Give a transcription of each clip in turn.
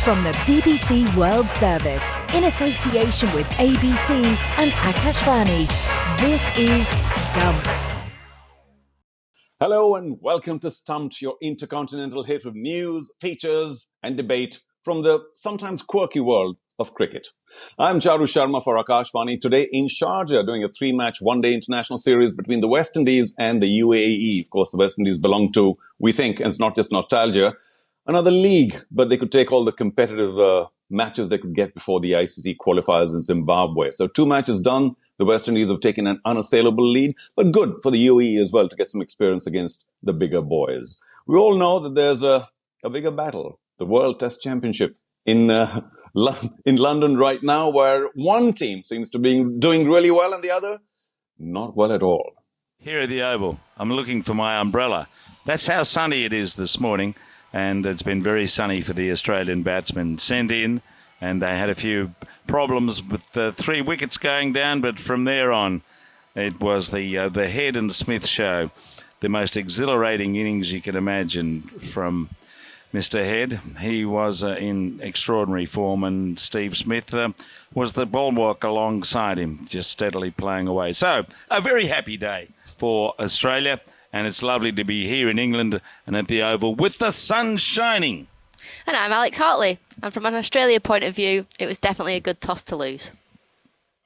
From the BBC World Service, in association with ABC and Akashvani, this is Stumped. Hello and welcome to Stumped, your intercontinental hit of news, features and debate from the sometimes quirky world of cricket. I'm Charu Sharma for Akashvani, today in Sharjah, doing a three-match one-day international series between the West Indies and the UAE. Of course, the West Indies belong to, we think, and it's not just nostalgia, another league, but they could take all the competitive matches they could get before the ICC qualifiers in Zimbabwe. So 2 matches done. The West Indies have taken an unassailable lead, but good for the UAE as well to get some experience against the bigger boys. We all know that there's a bigger battle, the World Test Championship in London right now, where one team seems to be doing really well and the other not well at all. Here at the Oval, I'm looking for my umbrella. That's how sunny it is this morning. And it's been very sunny for the Australian batsmen sent in, and they had a few problems with 3 wickets going down, but from there on, it was the Head and Smith show, the most exhilarating innings you can imagine from Mr. Head. He was in extraordinary form, and Steve Smith was the bulwark alongside him, just steadily playing away. So, a very happy day for Australia. And it's lovely to be here in England and at the Oval with the sun shining. And I'm Alex Hartley. And from an Australia point of view, it was definitely a good toss to lose.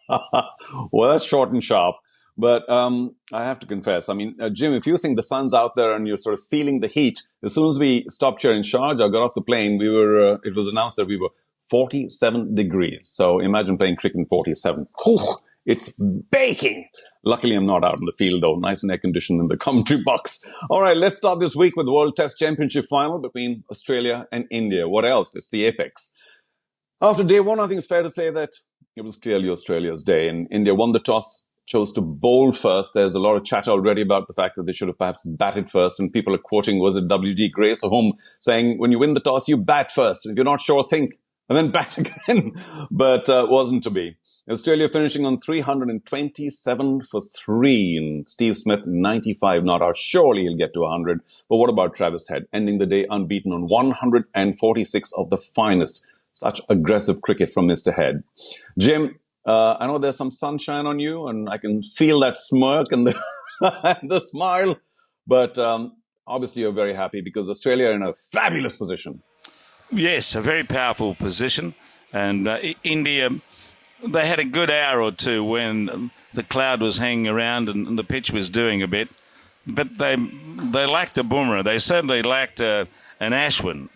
Well, that's short and sharp. But I have to confess, Jim, if you think the sun's out there and you're sort of feeling the heat, as soon as we stopped here in Sharjah, got off the plane, it was announced that we were 47 degrees. So imagine playing cricket in 47. It's baking. Luckily, I'm not out in the field, though. Nice and air-conditioned in the commentary box. All right, let's start this week with the World Test Championship final between Australia and India. What else? It's the apex. After day one, I think it's fair to say that it was clearly Australia's day, and India won the toss, chose to bowl first. There's a lot of chat already about the fact that they should have perhaps batted first, and people are quoting, was it W.G. Grace of whom saying, when you win the toss, you bat first. If you're not sure, think. And then bat again, but wasn't to be. Australia finishing on 327 for 3, and Steve Smith 95 not out. Surely he'll get to 100. But what about Travis Head, ending the day unbeaten on 146 of the finest? Such aggressive cricket from Mr. Head. Jim, I know there's some sunshine on you, and I can feel that smirk and the smile. But obviously you're very happy because Australia are in a fabulous position. Yes, a very powerful position. And India, they had a good hour or two when the cloud was hanging around and the pitch was doing a bit. But they lacked a Bumrah. They certainly lacked an Ashwin.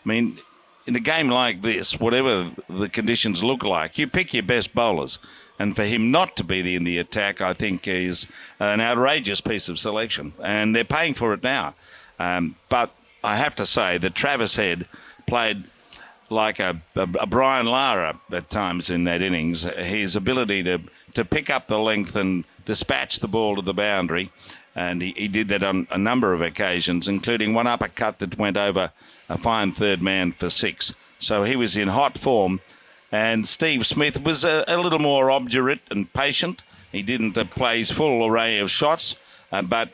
In a game like this, whatever the conditions look like, you pick your best bowlers. And for him not to be in the attack, I think, is an outrageous piece of selection. And they're paying for it now. But I have to say that Travis Head played like a Brian Lara at times in that innings. His ability to pick up the length and dispatch the ball to the boundary, and he did that on a number of occasions, including one uppercut that went over a fine third man for 6. So he was in hot form, and Steve Smith was a little more obdurate and patient. He didn't play his full array of shots, but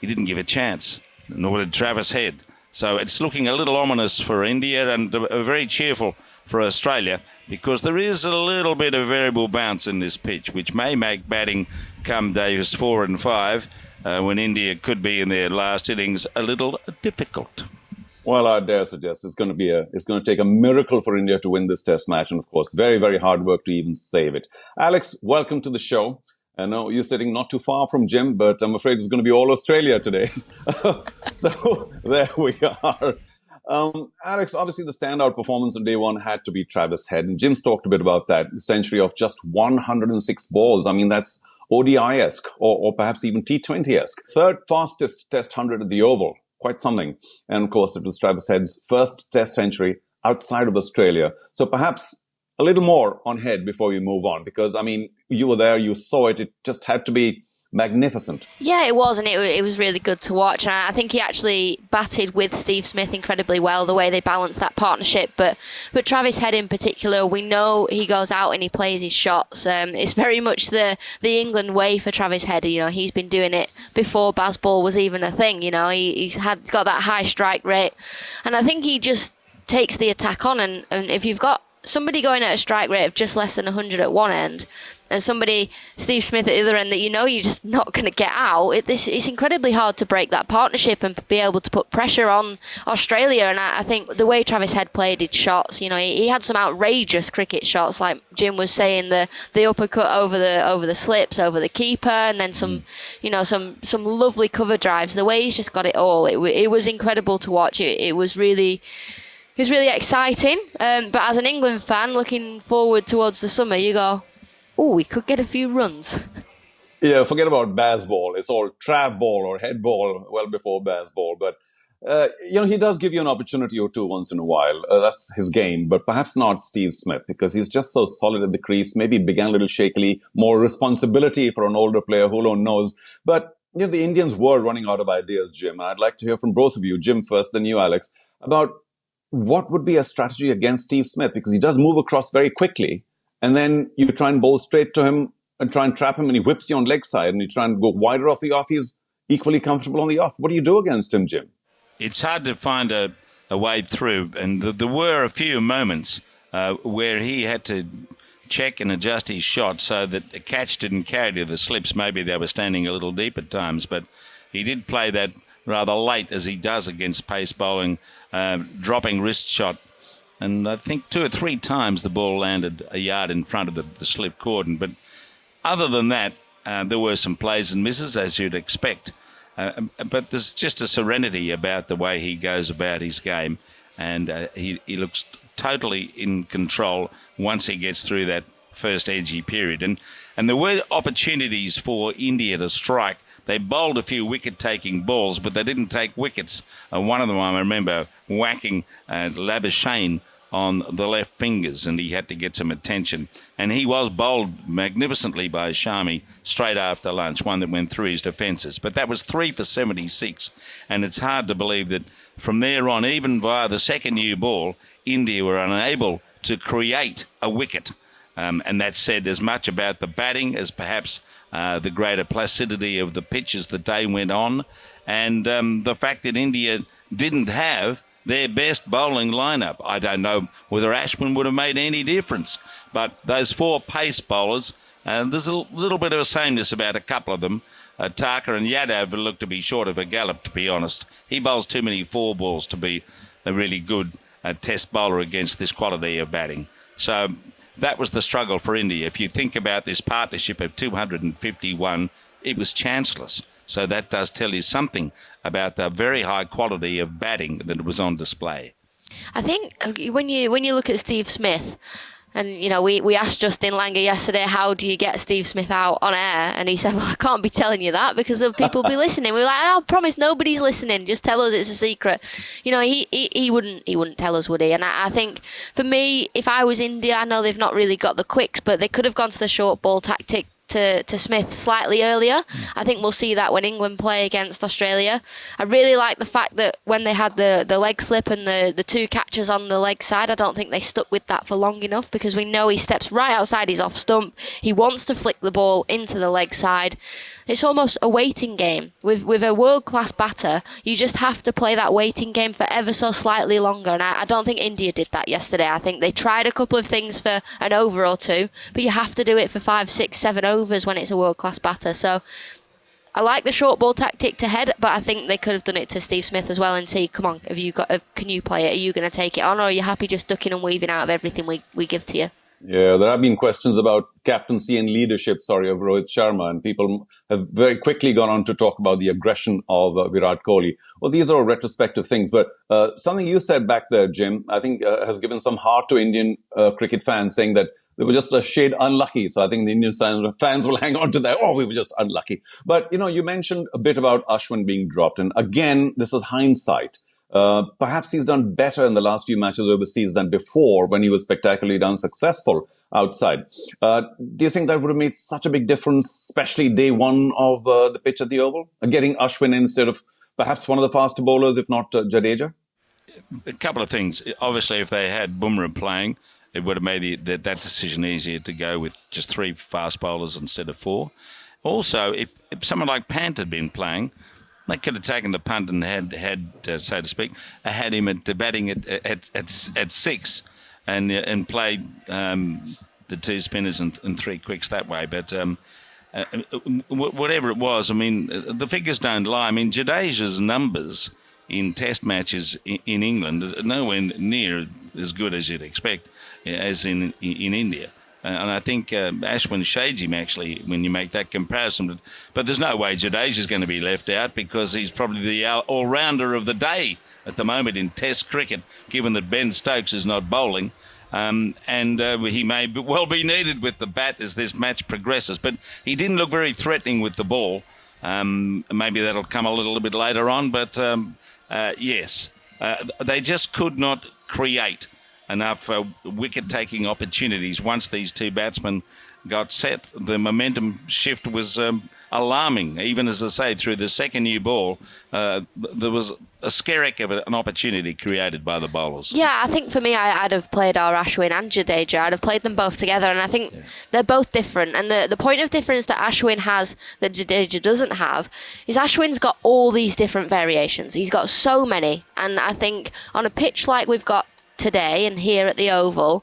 he didn't give a chance, nor did Travis Head. So it's looking a little ominous for India and very cheerful for Australia because there is a little bit of variable bounce in this pitch, which may make batting come days 4 and 5 when India could be in their last innings a little difficult. Well, I dare suggest it's going to take a miracle for India to win this test match. And of course, very, very hard work to even save it. Alex, welcome to the show. I know you're sitting not too far from Jim, but I'm afraid it's going to be all Australia today. So there we are. Alex, obviously the standout performance on day one had to be Travis Head. And Jim's talked a bit about that, a century of just 106 balls. That's ODI-esque or perhaps even T20-esque. Third fastest test 100 at the Oval. Quite something. And of course, it was Travis Head's first test century outside of Australia. So perhaps a little more on Head before we move on, because, you were there, you saw it. It just had to be magnificent. Yeah, it was, and it was really good to watch. And I think he actually batted with Steve Smith incredibly well, the way they balanced that partnership. But Travis Head in particular, we know he goes out and he plays his shots. It's very much the England way for Travis Head. He's been doing it before Bazball was even a thing. He's got that high strike rate. And I think he just takes the attack on. And if you've got somebody going at a strike rate of just less than 100 at one end, and somebody, Steve Smith, at the other end that you know you're just not going to get out, it's incredibly hard to break that partnership and be able to put pressure on Australia. And I think the way Travis Head played his shots, he had some outrageous cricket shots, like Jim was saying, the uppercut over the slips, over the keeper, and then some lovely cover drives. The way he's just got it all, it was incredible to watch. It was really exciting. But as an England fan, looking forward towards the summer, you go, oh, we could get a few runs. Yeah, forget about Baz ball. It's all Trav ball or head ball well before Baz ball. But, he does give you an opportunity or two once in a while. That's his game, but perhaps not Steve Smith, because he's just so solid at the crease. Maybe began a little shakily, more responsibility for an older player, who alone knows. But the Indians were running out of ideas, Jim. And I'd like to hear from both of you, Jim first, then you, Alex, about what would be a strategy against Steve Smith, because he does move across very quickly. And then you try and bowl straight to him and try and trap him, and he whips you on leg side, and you try and go wider off the off. He's equally comfortable on the off. What do you do against him, Jim? It's hard to find a way through, and there were a few moments where he had to check and adjust his shot so that the catch didn't carry to the slips. Maybe they were standing a little deep at times, but he did play that rather late, as he does against pace bowling, dropping wrist shot. And I think 2 or 3 times the ball landed a yard in front of the slip cordon. But other than that, there were some plays and misses, as you'd expect. But there's just a serenity about the way he goes about his game. And he looks totally in control once he gets through that first edgy period. And there were opportunities for India to strike. They bowled a few wicket-taking balls, but they didn't take wickets. One of them, I remember, whacking Labuschagne on the left fingers, and he had to get some attention. And he was bowled magnificently by Shami straight after lunch, one that went through his defences. But that was 3 for 76, and it's hard to believe that from there on, even via the second new ball, India were unable to create a wicket. And that said as much about the batting as perhaps the greater placidity of the pitch as the day went on, and the fact that India didn't have their best bowling lineup. I don't know whether Ashwin would have made any difference, but those 4 pace bowlers, there's a little bit of a sameness about a couple of them. Thakur and Yadav look to be short of a gallop, to be honest. He bowls too many 4 balls to be a really good test bowler against this quality of batting. So that was the struggle for India. If you think about this partnership of 251, it was chanceless. So that does tell you something about the very high quality of batting that was on display. I think when you look at Steve Smith, and we asked Justin Langer yesterday, how do you get Steve Smith out on air? And he said, well, I can't be telling you that because people will be listening. We were like, I promise nobody's listening. Just tell us it's a secret. He wouldn't tell us, would he? And I think for me, if I was India, I know they've not really got the quicks, but they could have gone to the short ball tactic to Smith slightly earlier. I think we'll see that when England play against Australia. I really like the fact that when they had the leg slip and the 2 catches on the leg side, I don't think they stuck with that for long enough, because we know he steps right outside his off stump. He wants to flick the ball into the leg side. It's almost a waiting game. With a world-class batter, you just have to play that waiting game for ever so slightly longer. And I don't think India did that yesterday. I think they tried a couple of things for an over or 2, but you have to do it for 5, 6, 7 overs when it's a world-class batter. So I like the short ball tactic to Head, but I think they could have done it to Steve Smith as well and see, come on, can you play it? Are you going to take it on, or are you happy just ducking and weaving out of everything we give to you? Yeah, there have been questions about captaincy and leadership, of Rohit Sharma, and people have very quickly gone on to talk about the aggression of Virat Kohli. Well, these are all retrospective things, but something you said back there, Jim, I think has given some heart to Indian cricket fans, saying that they were just a shade unlucky. So I think the Indian fans will hang on to that. Oh, we were just unlucky. But, you mentioned a bit about Ashwin being dropped. And again, this is hindsight. Perhaps he's done better in the last few matches overseas than before, when he was spectacularly unsuccessful outside. Do you think that would have made such a big difference, especially day one of the pitch at the Oval? Getting Ashwin in instead of perhaps one of the faster bowlers, if not Jadeja? A couple of things. Obviously, if they had Bumrah playing, it would have made that decision easier to go with just 3 fast bowlers instead of 4. Also, if someone like Pant had been playing, They could have taken the punt and had so to speak, had him at batting at 6, and played the 2 spinners and 3 quicks that way. But whatever it was, I mean, the figures don't lie. I mean, Jadeja's numbers in Test matches in England are nowhere near as good as you'd expect, as in India. And I think Ashwin shades him, actually, when you make that comparison. But there's no way Jadeja's going to be left out, because he's probably the all-rounder of the day at the moment in Test cricket, given that Ben Stokes is not bowling. And he may well be needed with the bat as this match progresses. But he didn't look very threatening with the ball. Maybe that'll come a little bit later on. But yes, they just could not create enough wicket-taking opportunities once these 2 batsmen got set. The momentum shift was alarming. Even, as I say, through the second new ball, there was a skerrick of an opportunity created by the bowlers. Yeah, I think for me, I'd have played our Ashwin and Jadeja. I'd have played them both together, and I think they're both different. And the point of difference that Ashwin has that Jadeja doesn't have is Ashwin's got all these different variations. He's got so many. And I think on a pitch like we've got today and here at the Oval,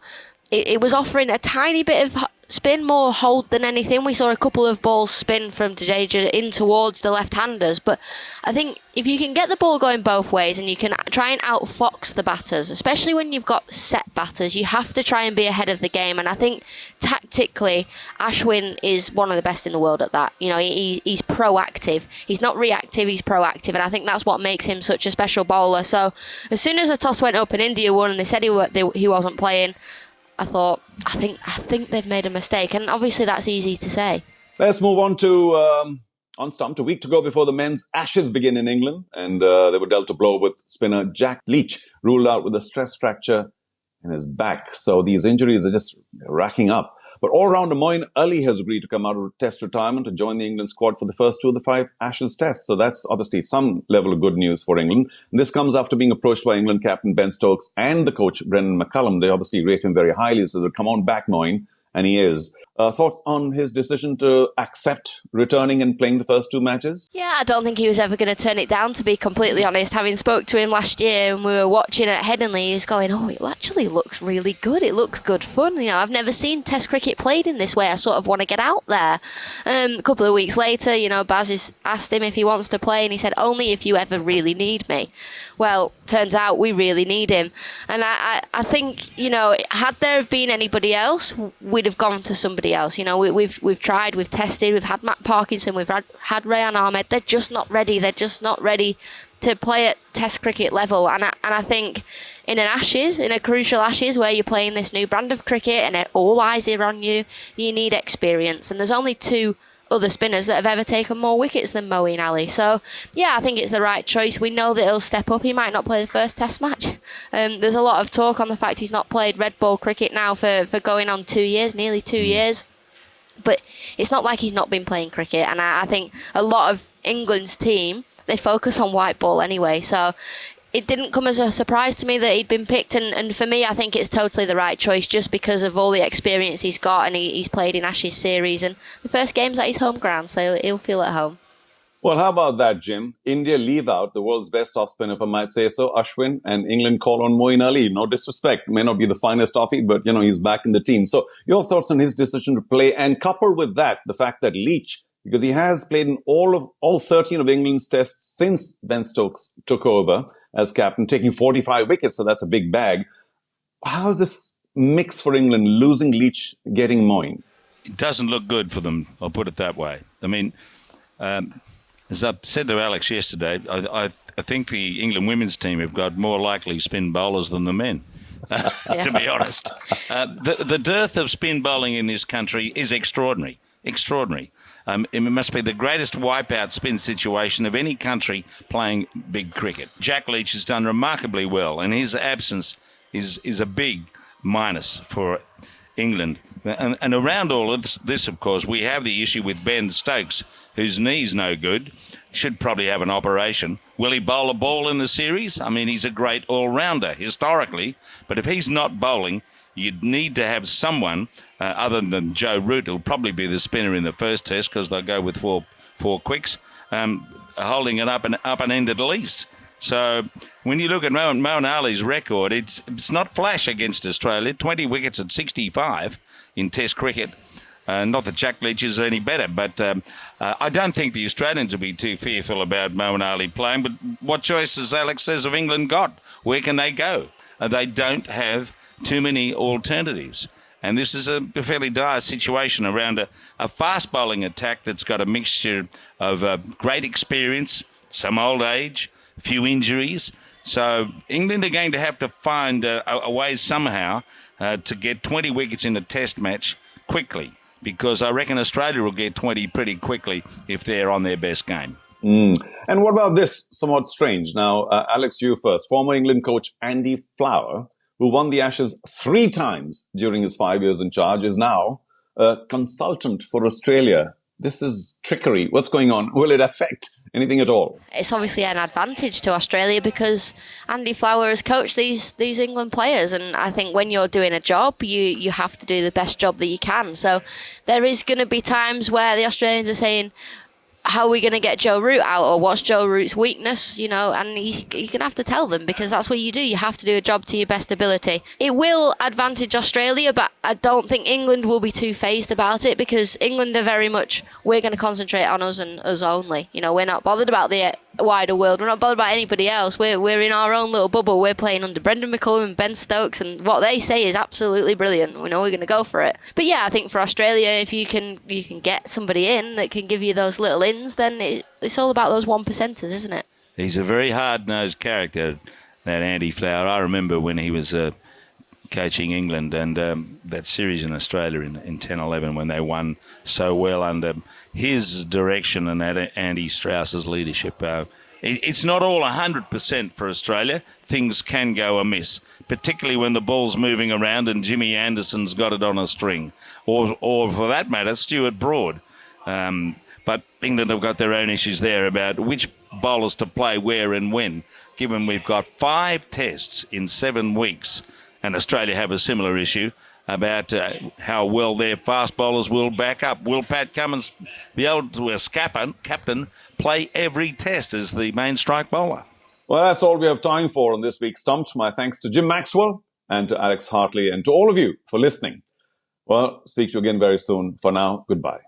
it was offering a tiny bit of spin, more hold than anything. We saw a couple of balls spin from Jadeja in towards the left-handers, but I think if you can get the ball going both ways and you can try and outfox the batters, especially when you've got set batters, you have to try and be ahead of the game. And I think tactically, Ashwin is one of the best in the world at that. You know, he's proactive. He's not reactive, he's proactive, and I think that's what makes him such a special bowler. So as soon as the toss went up and India won and they said he wasn't playing, I thought, I think they've made a mistake. And obviously that's easy to say. Let's move on to on Stumped. A week to go before the men's Ashes begin in England. And they were dealt a blow with spinner Jack Leach, ruled out with a stress fracture in his back. So these injuries are just racking up. But all-rounder Moeen Ali has agreed to come out of Test retirement to join the England squad for the first 2 of the 5 Ashes Tests. So that's obviously some level of good news for England. And this comes after being approached by England captain Ben Stokes and the coach Brendan McCullum. They obviously rate him very highly, so they'll come on back, Moeen, and he is. Thoughts on his decision to accept returning and playing the first 2 matches? Yeah, I don't think he was ever going to turn it down, to be completely honest. Having spoke to him last year and we were watching at Headingley, he was going, it actually looks really good. It looks good fun. You know, I've never seen Test cricket played in this way. I sort of want to get out there. A couple of weeks later, you know, Baz has asked him if he wants to play, and he said, only if you ever really need me. Well, turns out we really need him. And I think, you know, had there have been anybody else, we'd have gone to somebody else. You know, we've tried, we've tested, we've had Matt Parkinson, we've had Rayan Ahmed. They're just not ready. They're just not ready to play at Test cricket level. And I think in an Ashes, in a crucial Ashes where you're playing this new brand of cricket and all eyes are on you, you need experience. And there's only 2 other spinners that have ever taken more wickets than Moeen Ali. So, yeah, I think it's the right choice. We know that he'll step up. He might not play the first Test match. There's a lot of talk on the fact he's not played red ball cricket now for going on 2 years, nearly 2 years. But it's not like he's not been playing cricket. And I think a lot of England's team, they focus on white ball anyway. So it didn't come as a surprise to me that he'd been picked. And for me, I think it's totally the right choice just because of all the experience he's got, and he's played in Ashes series. And the first game's at his home ground, so he'll feel at home. Well, how about that, Jim? India leave out the world's best off-spinner, if I might say so, Ashwin, and England call on Moeen Ali. No disrespect, may not be the finest offie, but, you know, he's back in the team. So your thoughts on his decision to play, and coupled with that, the fact that Leach, because he has played in all 13 of England's tests since Ben Stokes took over as captain, taking 45 wickets, so that's a big bag. How's this mix for England, losing Leach, getting Moeen? It doesn't look good for them, I'll put it that way. I mean, as I said to Alex yesterday, I think the England women's team have got more likely spin bowlers than the men, to be honest. The dearth of spin bowling in this country is extraordinary. Extraordinary. It must be the greatest wipeout spin situation of any country playing big cricket. Jack Leach has done remarkably well, and his absence is a big minus for England. And around all of this, of course, we have the issue with Ben Stokes, whose knee's no good, should probably have an operation. Will he bowl a ball in the series? I mean, he's a great all-rounder historically, but if he's not bowling, you'd need to have someone other than Joe Root, who'll probably be the spinner in the first Test because they'll go with 4 quicks, holding it up and end at least. So when you look at Moeen Ali's record, it's not flash against Australia. 20 wickets at 65 in Test cricket. Not that Jack Leach is any better, but I don't think the Australians will be too fearful about Moeen Ali playing. But what choices, Alex says, have England got? Where can they go? They don't have too many alternatives. And this is a fairly dire situation around a fast bowling attack that's got a mixture of great experience, some old age, few injuries. So England are going to have to find a way somehow to get 20 wickets in a test match quickly, because I reckon Australia will get 20 pretty quickly if they're on their best game. And what about this? Somewhat strange. Now, Alex, you first. Former England coach Andy Flower, who won the Ashes 3 times during his 5 years in charge, is now a consultant for Australia. This is trickery. What's going on? Will it affect anything at all? It's obviously an advantage to Australia because Andy Flower has coached these England players, and I think when you're doing a job, you have to do the best job that you can. So there is going to be times where the Australians are saying, how are we going to get Joe Root out, or what's Joe Root's weakness, and he's going to have to tell them, because that's what you do. You have to do a job to your best ability. It will advantage Australia, but I don't think England will be too phased about it, because England are very much, we're going to concentrate on us and us only. We're not bothered about the wider world. We're not bothered about anybody else. We're in our own little bubble. We're playing under Brendan McCullum and Ben Stokes, and what they say is absolutely brilliant. We know we're going to go for it. But yeah, I think for Australia, if you can get somebody in that can give you those little ins, then it's all about those 1%ers, isn't it? He's a very hard-nosed character, that Andy Flower. I remember when he was coaching England and that series in Australia in 10-11 when they won so well under his direction and Andy Strauss's leadership. It's not all 100% for Australia. Things can go amiss, particularly when the ball's moving around and Jimmy Anderson's got it on a string, or for that matter, Stuart Broad. But England have got their own issues there about which bowlers to play where and when, given we've got 5 tests in 7 weeks, and Australia have a similar issue about how well their fast bowlers will back up. Will Pat Cummins be able to, as captain, play every test as the main strike bowler? Well, that's all we have time for on this week's Stumped. My thanks to Jim Maxwell and to Alex Hartley and to all of you for listening. Well, speak to you again very soon. For now, goodbye.